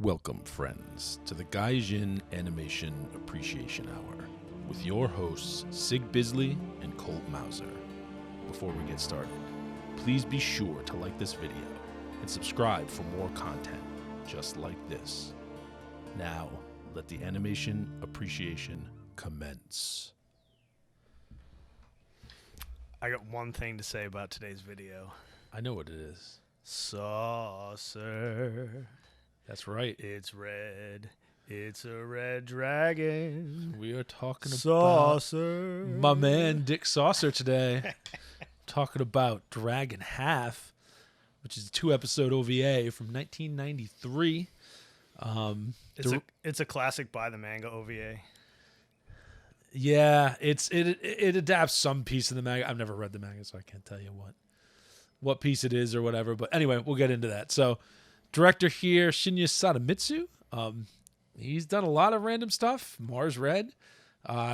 Welcome, friends, to the Gaijin Animation Appreciation Hour with your hosts, Sig Bisley and Colt Mauser. Before we get started, please be sure to like this video and subscribe for more content just like this. Now, let the animation appreciation commence. I got one thing to say about today's video. I know what it is. Saucer. That's right. It's red. It's a red dragon. We are talking Saucer. about my man Dick Saucer today. Talking about Dragon Half, which is a 2-episode OVA from 1993. It's a classic by the manga OVA. Yeah, it adapts some piece of the manga. I've never read the manga, so I can't tell you what piece it is or whatever. But anyway, we'll get into that. So, director here, Shinya Sadamitsu. He's done a lot of random stuff. Mars Red.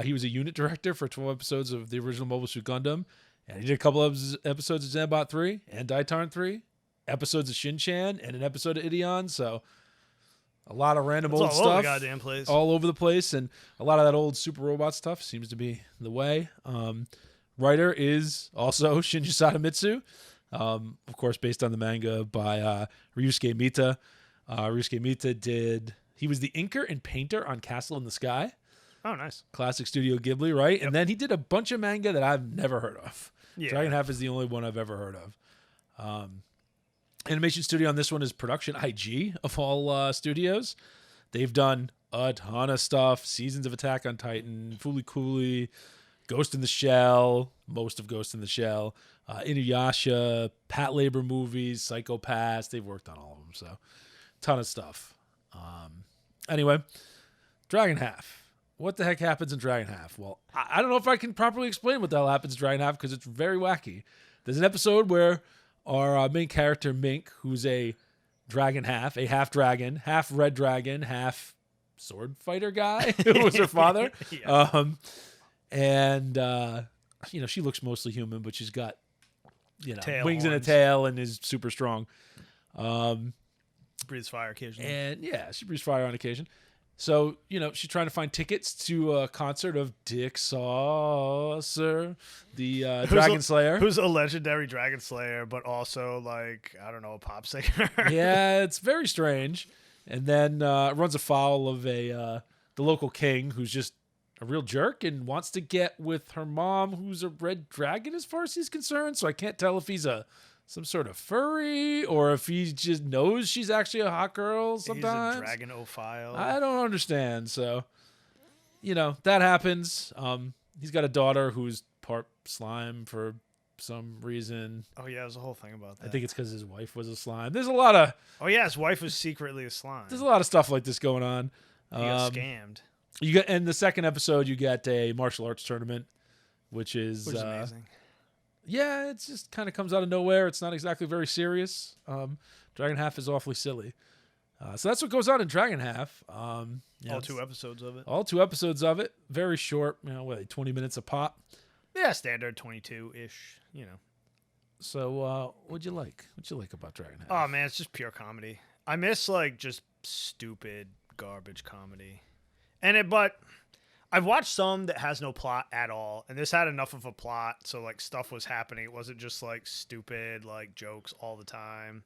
He was a unit director for 12 episodes of the original Mobile Suit Gundam. And he did a couple of episodes of Zambot 3 and Daitarn 3. Episodes of Shin-Chan and an episode of Ideon. So, a lot of random old stuff. All over the goddamn place. All over the place. And a lot of that old super robot stuff seems to be the way. Writer is also Shinya Sadamitsu. Of course, based on the manga by Ryusuke Mita. Ryusuke Mita he was the inker and painter on Castle in the Sky. Oh, nice. Classic Studio Ghibli, right? Yep. And then he did a bunch of manga that I've never heard of. Yeah. Dragon Half is the only one I've ever heard of. Animation studio on this one is Production IG of all studios. They've done a ton of stuff. Seasons of Attack on Titan, Fooly Cooly, Ghost in the Shell, most of Ghost in the Shell, Inuyasha, Pat Labor movies, Psycho Pass. They've worked on all of them, so ton of stuff. Anyway, Dragon Half. What the heck happens in Dragon Half? Well, I don't know if I can properly explain what the hell happens in Dragon Half because it's very wacky. There's an episode where our main character, Mink, who's a dragon half, a half dragon, half red dragon, half sword fighter guy, who was her father. Yeah. She looks mostly human, but she's got, Tail wings and a horns. tail and is super strong. Breathes fire occasionally. And yeah, she breathes fire on occasion. So, she's trying to find tickets to a concert of Dick Saucer, the Dragon Slayer. Who's a legendary Dragon Slayer, but also, a pop singer. Yeah, it's very strange. And then runs afoul of the local king, who's just a real jerk and wants to get with her mom, who's a red dragon as far as he's concerned. So I can't tell if he's some sort of furry or if he just knows she's actually a hot girl sometimes. He's a draganophile. I don't understand. So, that happens. He's got a daughter who's part slime for some reason. Oh, yeah, there's a whole thing about that. I think it's because his wife was a slime. There's a lot of... Oh, yeah, his wife was secretly a slime. There's a lot of stuff like this going on. He got scammed. In the second episode, you get a martial arts tournament, which is amazing. Yeah, it just kind of comes out of nowhere. It's not exactly very serious. Dragon Half is awfully silly. So that's what goes on in Dragon Half. All 2 episodes of it. All 2 episodes of it. Very short, 20 minutes a pop. Yeah, standard 22-ish, So what'd you like? What'd you like about Dragon Half? Oh, man, it's just pure comedy. I miss, just stupid garbage comedy. But I've watched some that has no plot at all, and this had enough of a plot, so stuff was happening. It wasn't just stupid jokes all the time,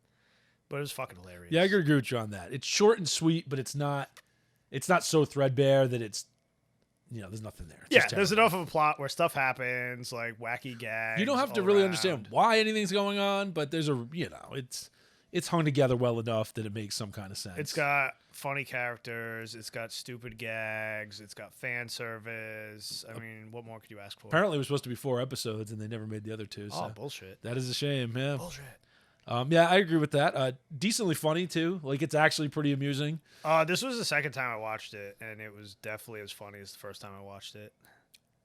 but it was fucking hilarious. Yeah, I agree with you on that. It's short and sweet, but it's not so threadbare that it's there's nothing there. It's just there's terrible. enough of a plot where stuff happens, wacky gags. You don't have to really understand why anything's going on, but there's it's hung together well enough that it makes some kind of sense. It's got funny characters. It's got stupid gags. It's got fan service. I mean, what more could you ask for? Apparently, it was supposed to be 4 episodes, and they never made the other 2. So bullshit. that is a shame. Yeah. Bullshit. Yeah, I agree with that. Decently funny too. It's actually pretty amusing. This was the second time I watched it, and it was definitely as funny as the first time I watched it.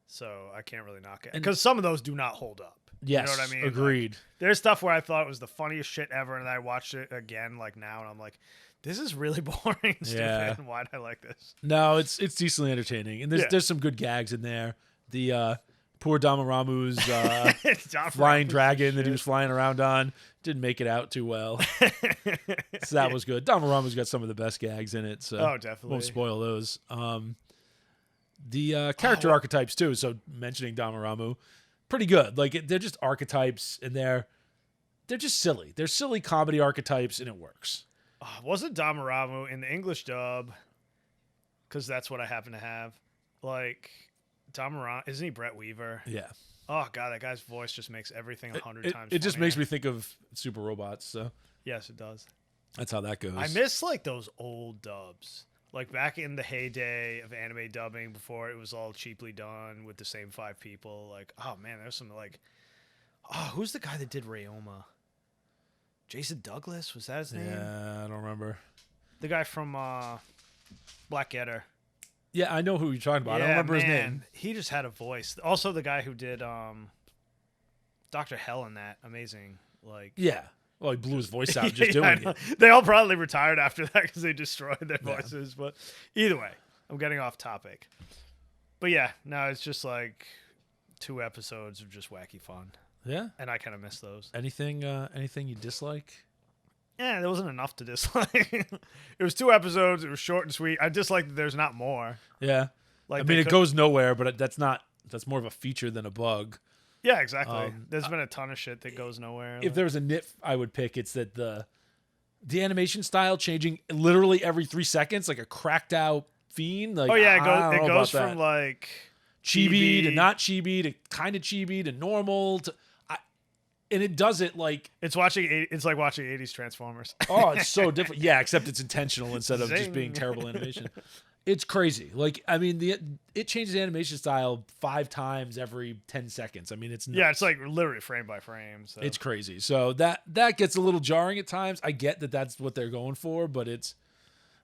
So I can't really knock it because some of those do not hold up. Yes, you know what I mean? Agreed. There's stuff where I thought it was the funniest shit ever, and then I watched it again now, and I'm like, this is really boring and stupid. Yeah. Why did I like this? No, it's decently entertaining, and there's some good gags in there. The Poor Damaramu's flying dragon that he was flying around on didn't make it out too well. So that was good. Damaramu's got some of the best gags in it, so definitely won't spoil those. The character archetypes too. So mentioning Damaramu, pretty good. Like they're just archetypes, and they're just silly. They're silly comedy archetypes, and it works. Wasn't Damaramu in the English dub? Because that's what I happen to have. Like Damaramu, isn't he Brett Weaver? Yeah. Oh god, that guy's voice just makes everything 100 times. It just funnier. makes me think of Super Robots. So yes, it does. that's how that goes. I miss like those old dubs. Like back in the heyday of anime dubbing before it was all cheaply done with the same 5 people. Like, oh man, there's some like, who's the guy that did Ryoma? Jason Douglas? Was that his name? Yeah, I don't remember. The guy from Black Getter. Yeah, I know who you're talking about. I don't remember his name. He just had a voice. Also, the guy who did Dr. Hell in that. Amazing. Like, Yeah. Well, he blew his voice out just doing it. They all probably retired after that because they destroyed their voices. But either way, I'm getting off topic. But yeah, no, it's just like 2 episodes of just wacky fun. Yeah. And I kind of miss those. Anything you dislike? Yeah, there wasn't enough to dislike. It was 2 episodes. It was short and sweet. I dislike that there's not more. Yeah. Like I mean, it goes nowhere, but that's more of a feature than a bug. Yeah, exactly. There's been a ton of shit that goes nowhere. If there was a nit I would pick, it's that the animation style changing literally every 3 seconds, like a cracked out fiend. Like, it goes from like chibi to not chibi to kind of chibi to normal to, and it does it like it's like watching 80s Transformers. Oh, it's so different. Yeah, except it's intentional instead of just Zing. being terrible animation. It's crazy. Like, I mean, it changes animation style 5 times every 10 seconds. I mean, it's nuts. Yeah, it's like literally frame by frame. So. It's crazy. So that gets a little jarring at times. I get that that's what they're going for, but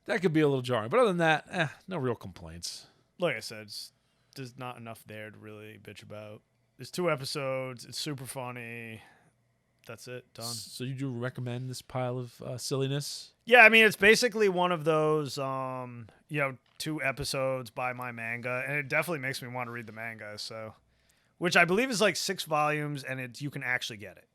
that could be a little jarring. But other than that, no real complaints. Like I said, there's not enough there to really bitch about. There's 2 episodes. It's super funny. That's it. Done. So you do recommend this pile of silliness? Yeah, I mean, it's basically one of those, 2 episodes by my manga, and it definitely makes me want to read the manga. So, which I believe is like 6 volumes, and you can actually get it.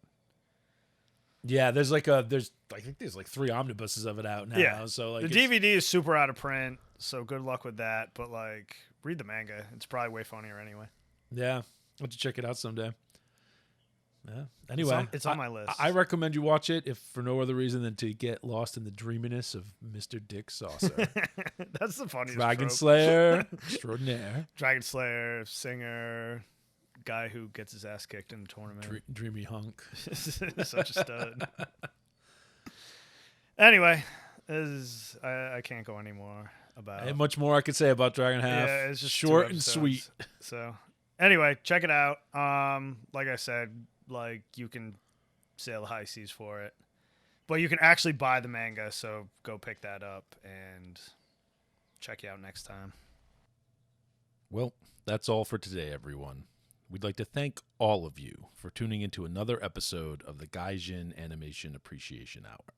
Yeah, I think there's like 3 omnibuses of it out now. Yeah. So like the DVD is super out of print, so good luck with that. But like, read the manga. It's probably way funnier anyway. Yeah, I'll have to check it out someday. Yeah. Anyway, it's on my list. I recommend you watch it, if for no other reason than to get lost in the dreaminess of Mr. Dick Saucer. That's the funniest. Dragon trope. Slayer extraordinaire. Dragon Slayer, singer, guy who gets his ass kicked in the tournament. Dreamy hunk. Such a stud. Anyway, I can't go anymore about. Ain't much more I could say about Dragon Half. Yeah, it's just short and sweet. So, anyway, check it out. Like I said, like you can sail the high seas for it, but you can actually buy the manga. So go pick that up and check you out next time. Well, that's all for today, everyone. We'd like to thank all of you for tuning into another episode of the Gaijin Animation Appreciation Hour.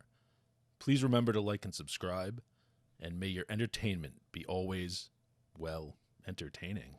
Please remember to like and subscribe, and may your entertainment be always, well, entertaining.